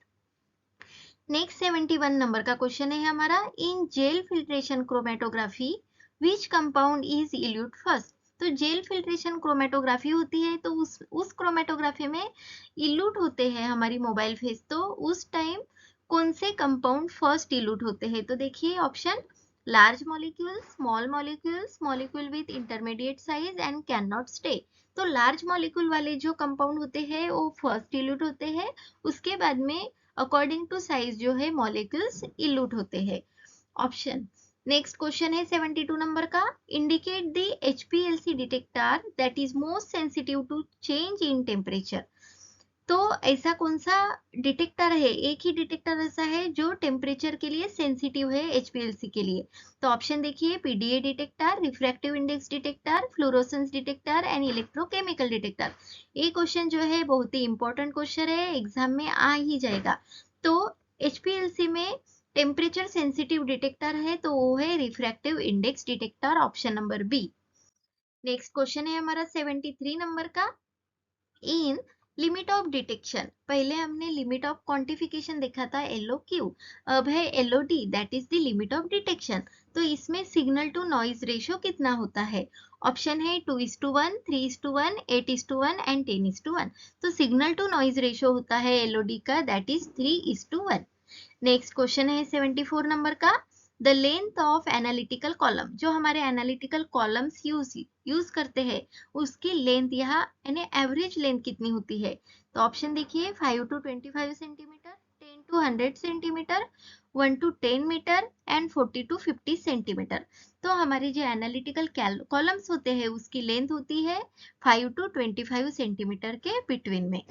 Next 71 number का क्वेश्चन है हमारा in gel filtration chromatography which compound is elute first. तो जेल फिल्ट्रेशन क्रोमेटोग्राफी होती है तो उस क्रोमेटोग्राफी में इल्यूट होते हैं हमारी मोबाइल फेस। तो उस टाइम कौन से कंपाउंड फर्स्ट इल्यूट होते हैं। तो देखिए option large molecule, small molecules, molecule with intermediate size and can not stay. तो लार्ज मॉलिक्यूल वाले जो कंपाउंड होते हैं वो फर्स्ट इल्यूट होते हैं, उसके बाद में अकॉर्डिंग टू साइज जो है मॉलिक्यूल्स इल्यूट होते हैं। ऑप्शन नेक्स्ट क्वेश्चन है 72 नंबर का indicate the HPLC detector that is most sensitive to change in temperature. तो ऐसा कौन सा डिटेक्टर है, एक ही डिटेक्टर ऐसा है जो टेम्परेचर के लिए सेंसिटिव है HPLC के लिए। तो ऑप्शन देखिए PDA detector, refractive index detector, fluorescence detector and electrochemical detector. ये क्वेश्चन जो है बहुत ही इंपॉर्टेंट क्वेश्चन है, एग्जाम में आ ही जाएगा। तो HPLC में टेम्परेचर सेंसिटिव डिटेक्टर है तो वो है refractive index detector, option number B. Next question है हमारा 73 नंबर का इन लिमिट ऑफ डिटेक्शन। पहले हमने लिमिट ऑफ क्वांटिफिकेशन देखा था LOQ, अब है LOD that is the limit of detection. तो इसमें सिग्नल टू नॉइज रेशियो कितना होता है। ऑप्शन है 2:1, 3:1, 8:1 एंड 10:1। तो सिग्नल टू नॉइज रेशियो होता है LOD का दैट इज 3:1। नेक्स्ट क्वेश्चन है 74 नंबर का the length of analytical column. जो हमारे एनालिटिकल कॉलम्स यूज करते हैं उसकी लेंथ यहाँ यानी एवरेज लेंथ कितनी होती है। तो ऑप्शन देखिए 5 to 25 centimetre, 10 to 100 centimetre, 1 to 10 metre and 40 to 50 centimetre. तो हमारे जो एनालिटिकल कॉलम्स होते हैं उसकी लेंथ होती है 5 to 25 सेंटीमीटर के बिटवीन में।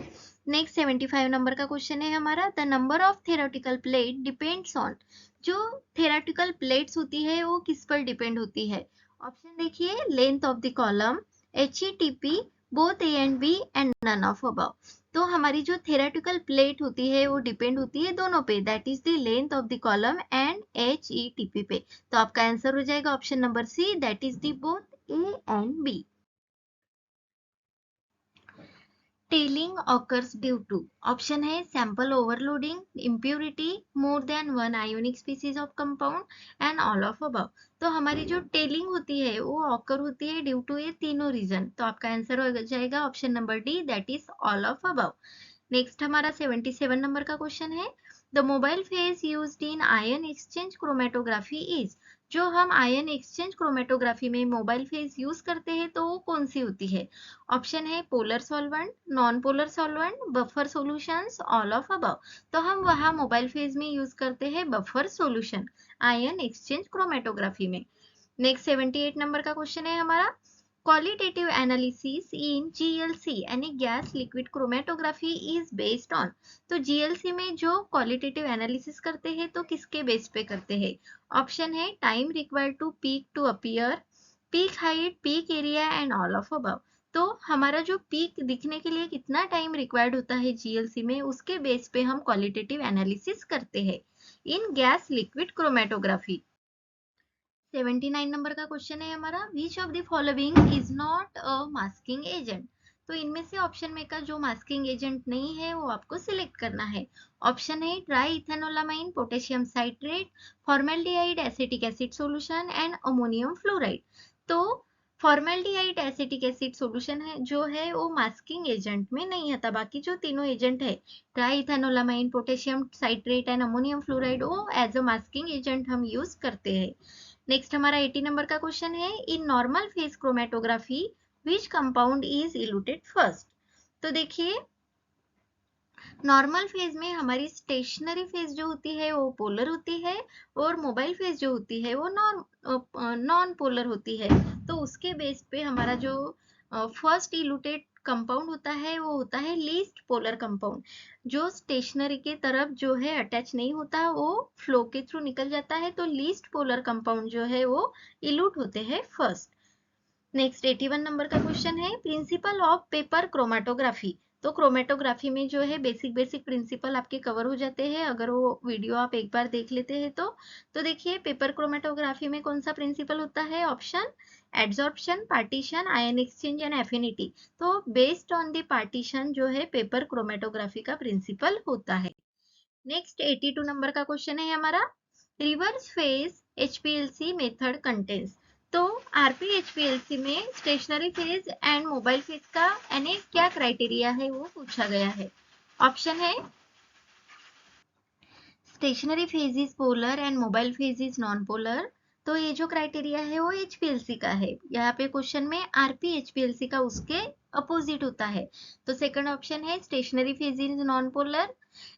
नेक्स्ट 75 नंबर का क्वेश्चन है हमारा, the number of theoretical plate depends on. जो थेरेटिकल प्लेट्स होती है वो किस पर डिपेंड होती है? ऑप्शन देखिए, length of the column, HETP, both A and B and none of above. तो हमारी जो थेरेटिकल प्लेट होती है वो डिपेंड होती है दोनों पे, that is the length of the column and HETP पे। तो आपका आंसर हो जाएगा option number C, that is the both A and B. Tailing occurs due to, option है sample overloading, impurity, more than one ionic species of compound and all of above। तो हमारी जो telling होती है वो occur होती है due to ये तीनों रीजन। तो आपका आंसर हो जाएगा option number D, that is all of above. Next हमारा 77 नंबर का क्वेश्चन है, the mobile phase used in ion exchange chromatography is. जो हम आयन एक्सचेंज क्रोमेटोग्राफी में मोबाइल फेज यूज करते हैं तो वो कौन सी होती है? ऑप्शन है polar solvent, non polar solvent, buffer solutions, all of above. तो हम वहां मोबाइल फेज में यूज करते हैं buffer solution ion exchange chromatography में। नेक्स्ट 78 नंबर का क्वेश्चन है हमारा, क्वालिटेटिव एनालिसिस इन GLC यानी gas liquid chromatography is based on. तो GLC में जो क्वालिटेटिव एनालिसिस करते हैं तो किसके बेस पे करते हैं? ऑप्शन है time required to peak to appear, peak height, peak area and all of above. तो हमारा जो पीक दिखने के लिए कितना टाइम रिक्वायर्ड होता है GLC में, उसके बेस पे हम क्वालिटेटिव एनालिसिस करते हैं इन गैस लिक्विड क्रोमेटोग्राफी। 79 नंबर का क्वेश्चन है हमारा, which of the following is not a masking agent. तो इनमें से ऑप्शन में का जो मास्किंग एजेंट नहीं है वो आपको सिलेक्ट करना है। ऑप्शन है triethanolamine, potassium citrate, formaldehyde acetic acid solution and ammonium fluoride. तो फॉर्मेल्डिहाइड एसिटिक एसिड सॉल्यूशन है जो है वो मास्किंग एजेंट में नहीं आता। बाकी जो तीनों एजेंट है triethanolamine, potassium citrate and ammonium fluoride, वो एज अ मास्किंग एजेंट हम यूज करते हैं। नेक्स्ट हमारा 80 नंबर का क्वेश्चन है, in normal phase chromatography which compound is eluted first. तो देखिए, नॉर्मल फेज में हमारी स्टेशनरी फेज जो होती है वो पोलर होती है और मोबाइल फेज जो होती है वो नॉन पोलर होती है। तो उसके बेस पे हमारा जो फर्स्ट इल्यूटेड कंपाउंड होता है वो होता है लीस्ट पोलर कंपाउंड। जो स्टेशनरी के तरफ जो है अटैच नहीं होता, वो फ्लो के थ्रू निकल जाता है। तो लीस्ट पोलर कंपाउंड जो है वो इल्यूट होते हैं फर्स्ट। नेक्स्ट 81 नंबर का क्वेश्चन है, प्रिंसिपल ऑफ पेपर क्रोमेटोग्राफी। तो क्रोमेटोग्राफी में जो है बेसिक बेसिक प्रिंसिपल आपके कवर हो जाते हैं अगर वो वीडियो आप एक बार देख लेते हैं तो देखिए, पेपर क्रोमेटोग्राफी में कौन सा प्रिंसिपल होता है? Option adsorption, partition, ion exchange and affinity. तो बेस्ड ऑन द पार्टीशन जो है पेपर क्रोमेटोग्राफी का प्रिंसिपल होता है। नेक्स्ट 82 नंबर का क्वेश्चन है हमारा, reverse phase HPLC method contains. तो RPHPLC में stationary phase and mobile phase का यानी क्या क्राइटेरिया है वो पूछा गया है। ऑप्शन है stationary phase is polar and mobile phase is non polar. तो ये जो क्राइटेरिया है वो HPLC का है। यहाँ पे क्वेश्चन में RPHPLC का उसके अपोजिट होता है। तो सेकंड ऑप्शन है stationary phase is non polar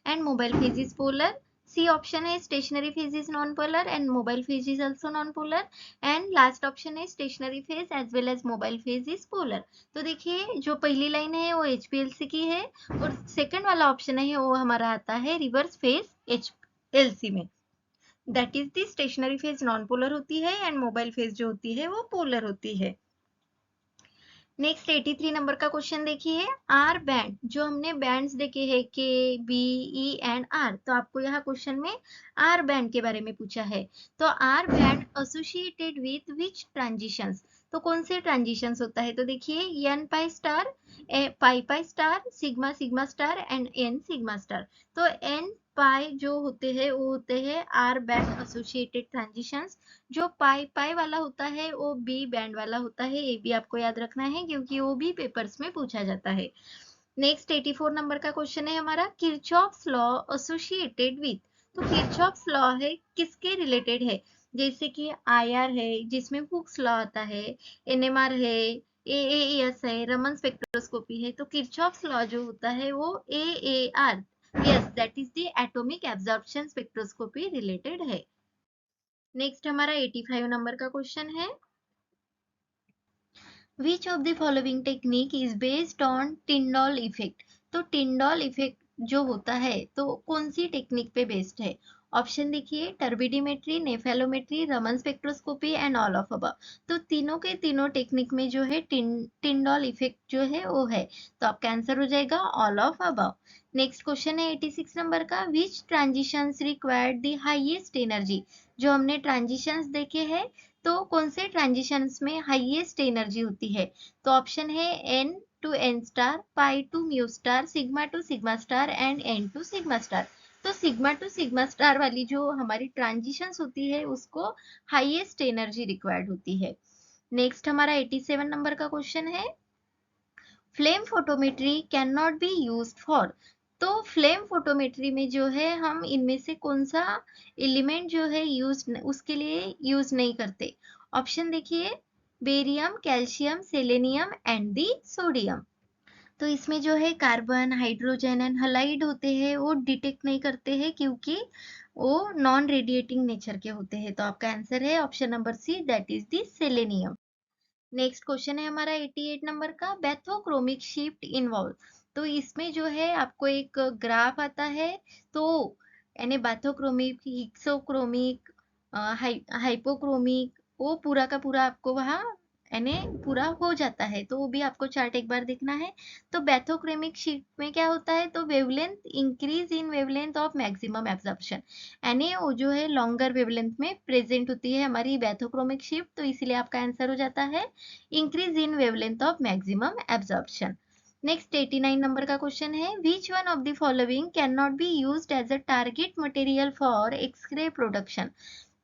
and mobile phase is polar. C option है stationary phase is non polar and mobile phase is also non polar. And last option है stationary phase as well as mobile phase is polar. तो देखिए, जो पहली line है वो HPLC की है और सेकंड वाला ऑप्शन है वो हमारा आता है रिवर्स फेज HPLC में। That is the stationary phase non polar होती है एंड मोबाइल फेज जो होती है वो पोलर होती है। नेक्स्ट 83 नंबर का क्वेश्चन देखिए, आर बैंड, जो हमने बैंड्स देखे हैं KBE एंड R, तो आपको यहाँ क्वेश्चन में आर बैंड के बारे में पूछा है। तो R band associated with which transitions. तो कौन से ट्रांजिशंस होता है? तो देखिए, N pi star, pi pi star, sigma sigma star and N sigma star. तो N पाई जो होते हैं वो होते हैं आर बैंड एसोसिएटेड ट्रांजिशंस। जो पाई पाई वाला होता है वो बी बैंड वाला होता है। ये भी आपको याद रखना है क्योंकि वो भी पेपर्स में पूछा जाता है। नेक्स्ट 84 नंबर का क्वेश्चन है हमारा, किरचॉफ्स लॉ एसोसिएटेड विथ। तो किरचॉफ्स लॉ है किसके रिलेटेड है? जैसे कि IR है जिसमें हुक्स लॉ आता है, NMR है, AAES है, रमन स्पेक्ट्रोस्कोपी है। तो किरचॉफ्स लॉ जो होता है वो AAR S, that is the atomic absorption spectroscopy related है। नेक्स्ट हमारा 85 नंबर का क्वेश्चन है, which of the following technique is based on Tyndall effect. तो टिंडॉल इफेक्ट जो होता है तो कौन सी टेक्निक पे बेस्ड है? ऑप्शन देखिए, turbidimetry, nephelometry, Raman spectroscopy and all of above. तो तीनों के तीनों टेक्निक में जो है टिंडॉल इफेक्ट जो है वो है, तो आपका आंसर हो जाएगा all of above. Next question है 86 नंबर का, which transitions required the highest energy. जो हमने ट्रांजिशंस देखे हैं तो कौन से ट्रांजिशंस में हाईएस्ट एनर्जी होती है? तो ऑप्शन है n to n star, pi to mu star, sigma to sigma star and n to sigma star. तो सिग्मा टू सिग्मा स्टार वाली जो हमारी ट्रांजिशंस होती है उसको हाईएस्ट एनर्जी रिक्वायर्ड होती है। नेक्स्ट हमारा 87 नंबर का क्वेश्चन है, flame photometry can not be used for. तो फ्लेम फोटोमेट्री में जो है हम इनमें से कौन सा एलिमेंट जो है यूज उसके लिए यूज नहीं करते? ऑप्शन देखिए, barium, calcium, selenium and the sodium. तो इसमें जो है कार्बन, हाइड्रोजन एंड हलाइड होते हैं वो डिटेक्ट नहीं करते हैं क्योंकि वो नॉन रेडिएटिंग नेचर के होते हैं। तो आपका आंसर है option number C, that is the selenium. Next question है हमारा 88 नंबर का, बैथोक्रोमिक शिफ्ट इन्वॉल्व। तो इसमें जो है आपको एक ग्राफ आता है, तो यानी बैथोक्रोमिक, हिक्सोक्रोमिक, हाइपोक्रोमिक, वो पूरा का पूरा आपको वहाँ यानी पूरा हो जाता है, तो वो भी आपको चार्ट एक बार देखना है। तो बैथोक्रोमिक शिफ्ट में क्या होता है, तो wavelength increase in wavelength of maximum absorption, यानी वो जो है लॉन्गर वेवलेंथ में प्रेजेंट होती है हमारी बैथोक्रोमिक शिफ्ट, तो इसीलिए आपका आंसर हो जाता है increase in wavelength of maximum absorption. Next 89 number का क्वेश्चन है, which one of the following can not be used as a target material for X-ray production.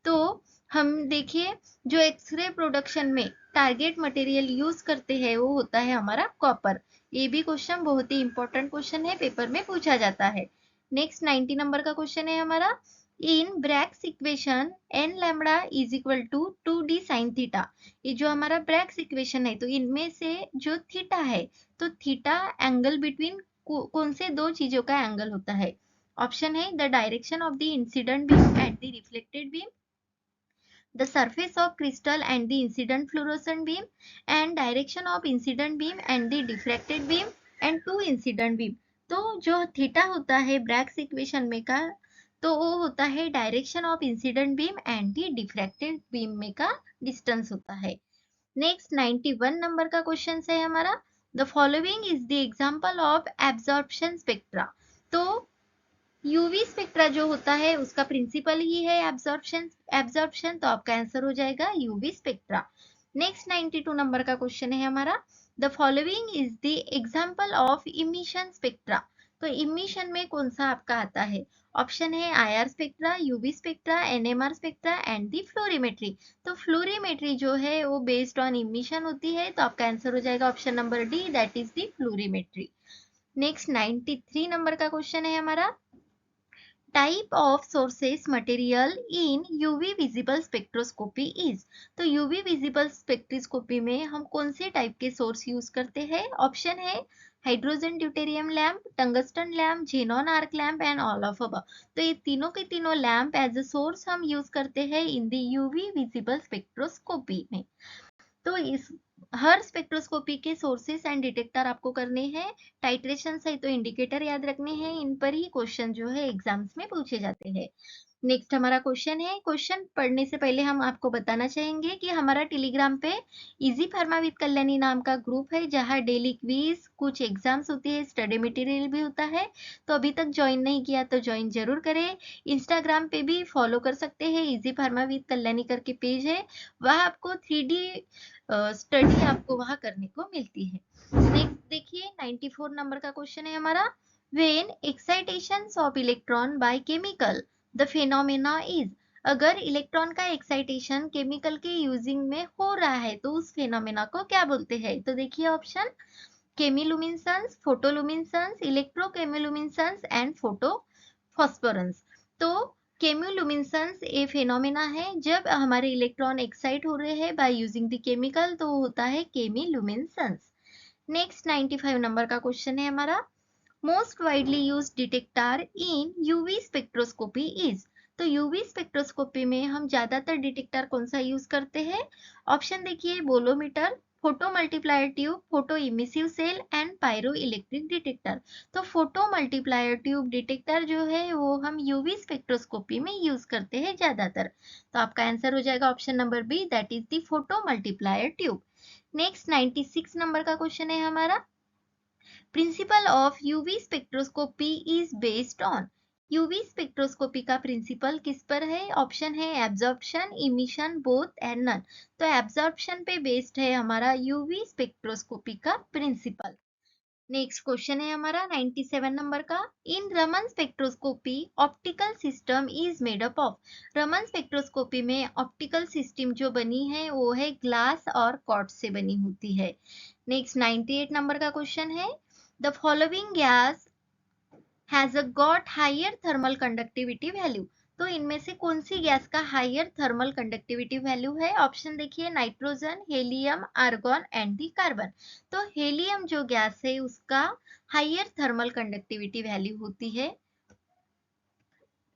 तो हम देखिए, जो एक्सरे प्रोडक्शन में टारगेट मटेरियल यूज करते हैं वो होता है हमारा कॉपर। ये भी क्वेश्चन बहुत ही इंपॉर्टेंट क्वेश्चन है, पेपर में पूछा जाता है। नेक्स्ट 90 नंबर का क्वेश्चन है हमारा, in Bragg's equation n lambda is equal to 2d sin theta. ये जो हमारा ब्रैग्स इक्वेशन है तो इनमें से जो थीटा है, तो थीटा एंगल बिटवीन कौन से दो चीजों का एंगल होता है? ऑप्शन है, the direction of the incident beam and the reflected beam, the surface of crystal and the incident fluorescent beam, and direction of incident beam and the diffracted beam, and two incident beam। तो जो theta होता है Bragg's equation में का, तो वो होता है direction of incident beam and the diffracted beam में का डिस्टेंस होता है। नेक्स्ट 91 नंबर का क्वेश्चन है हमारा, the following is the example of absorption spectra. तो यूवी स्पेक्ट्रा जो होता है उसका प्रिंसिपल ही है एब्जॉर्प्शन एब्जॉर्प्शन, तो आपका आंसर हो जाएगा यूवी स्पेक्ट्रा। नेक्स्ट 92 नंबर का क्वेश्चन है हमारा, the following is the example of emission spectra. तो इमिशन में कौन सा आपका आता है? ऑप्शन है, IR spectra, UV spectra, NMR spectra and the fluorimetry. तो फ्लोरीमेट्री जो है वो बेस्ड ऑन इमिशन होती है, तो आपका आंसर हो जाएगा option number D, that is the fluorimetry. Next 93 number का क्वेश्चन है हमारा, type of sources material in UV visible spectroscopy is. तो यूवी विजिबल स्पेक्ट्रोस्कोपी में हम कौन से टाइप के सोर्स यूज करते हैं? ऑप्शन है, hydrogen deuterium lamp, tungsten lamp, xenon arc lamp and all of above. तो ये तीनों के तीनों लैम्प एज अ सोर्स हम यूज करते हैं in the UV visible spectroscopy में। तो इस हर स्पेक्ट्रोस्कोपी के सोर्सेस एंड डिटेक्टर आपको करने हैं, टाइट्रेशन है तो इंडिकेटर याद रखने हैं, इन पर ही क्वेश्चन जो है एग्जाम्स में पूछे जाते हैं। नेक्स्ट हमारा क्वेश्चन है, क्वेश्चन पढ़ने से पहले हम आपको बताना चाहेंगे कि हमारा टेलीग्राम पे इजी फार्मा विद कल्याणी नाम का ग्रुप है जहाँ डेली क्विज, कुछ एग्जाम्स होती है, स्टडी मटेरियल भी होता है। तो अभी तक ज्वाइन नहीं किया तो ज्वाइन जरूर करें। इंस्टाग्राम पे भी फॉलो कर सकते हैं, इजी फार्मा विद कल्याणी करके पेज है, वहाँ आपको 3D स्टडी आपको वहाँ करने को मिलती है। नेक्स्ट देखिए 94 नंबर का क्वेश्चन है हमारा, when excitation of electron by chemical the phenomena is. अगर इलेक्ट्रॉन का एक्साइटेशन केमिकल के यूजिंग में हो रहा है तो उस फेनोमेना को क्या बोलते हैं? तो देखिए ऑप्शन, केमिलुमिनेसेंस, फोटोलुमिनेसेंस, इलेक्ट्रोकेमिलुमिनेसेंस एंड फोटो फॉस्फोरेंस। तो केमिलुमिनेसेंस ए फेनोमेना है जब हमारे इलेक्ट्रॉन एक्साइट हो रहे हैं बाय यूजिंग द केमिकल, तो होता है केमिलुमिनेसेंस। नेक्स्ट 95 नंबर का क्वेश्चन है हमारा, most widely use detector in UV spectroscopy is. तो यूवी स्पेक्ट्रोस्कोपी में हम ज्यादातर डिटेक्टर कौन सा यूज करते हैं? ऑप्शन देखिए, bolometer, photo multiplier tube, photo emissive cell and pyro electric detector. तो फोटो मल्टीप्लायर ट्यूब डिटेक्टर जो है वो हम यूवी स्पेक्ट्रोस्कोपी में यूज करते हैं ज्यादातर। तो आपका आंसर हो जाएगा option number B, that is the photo multiplier tube. Next 96 number का क्वेश्चन है हमारा, principle of UV spectroscopy is based on. UV spectroscopy का प्रिंसिपल किस पर है? ऑप्शन है absorption, emission, both and none. तो एब्जॉर्प्शन पे बेस्ड है हमारा यूवी स्पेक्ट्रोस्कोपी का प्रिंसिपल। नेक्स्ट क्वेश्चन है हमारा 97 नंबर का, in Raman spectroscopy optical system is made up of. Raman spectroscopy में ऑप्टिकल सिस्टम जो बनी है वो है ग्लास और क्वार्ट्ज से बनी होती है। नेक्स्ट 98 नंबर का क्वेश्चन है, the following gas has got higher thermal conductivity value. तो इनमें से कौन सी गैस का हायर थर्मल कंडक्टिविटी वैल्यू है? ऑप्शन देखिए, nitrogen, helium, argon and the carbon. तो हेलियम जो गैस है उसका हायर थर्मल कंडक्टिविटी वैल्यू होती है।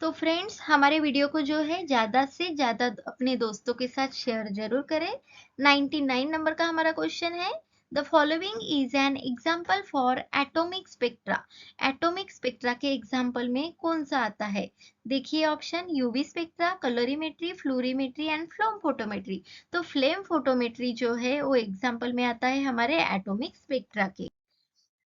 तो फ्रेंड्स, हमारे वीडियो को जो है ज्यादा से ज्यादा अपने दोस्तों के साथ शेयर जरूर करें। 99 नंबर का हमारा क्वेश्चन है, the following is an example for atomic spectra. Atomic spectra के एग्जाम्पल में कौन सा आता है? देखिए option, UV spectra, colorimetry, fluorimetry and flame photometry. तो फ्लेम फोटोमेट्री जो है वो एग्जाम्पल में आता है हमारे एटॉमिक स्पेक्ट्रा के।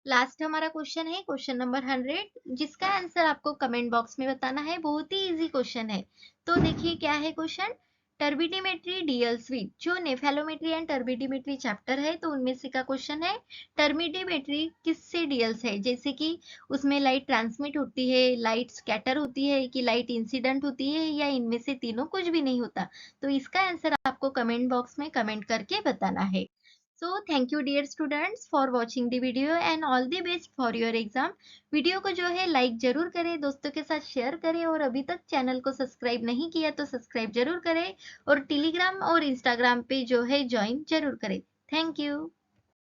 लास्ट हमारा क्वेश्चन है क्वेश्चन नंबर 100, जिसका आंसर आपको कमेंट बॉक्स में बताना है। बहुत ही इजी क्वेश्चन है। तो देखिए क्या है क्वेश्चन, टर्बिडिमेट्री डीएल्स विद। जो नेफेलोमेट्री एंड टर्बिडिमेट्री चैप्टर है तो उनमें से का क्वेश्चन है, टर्बिडिमेट्री किससे डीएल्स है? जैसे कि उसमें लाइट ट्रांसमिट होती है, लाइट स्कैटर होती है, कि लाइट इंसिडेंट होती है, या इनमें से तीनों कुछ भी नहीं होता। तो इसका आंसर आपको कमेंट बॉक्स में कमेंट करके बताना है। So thank you dear students for watching the video and all the best for your exam। Video को जो है लाइक जरूर करें, दोस्तों के साथ शेयर करें, और अभी तक चैनल को सब्सक्राइब नहीं किया तो सब्सक्राइब जरूर करें, और टेलीग्राम और इंस्टाग्राम पे जो है ज्वाइन जरूर करें। Thank you.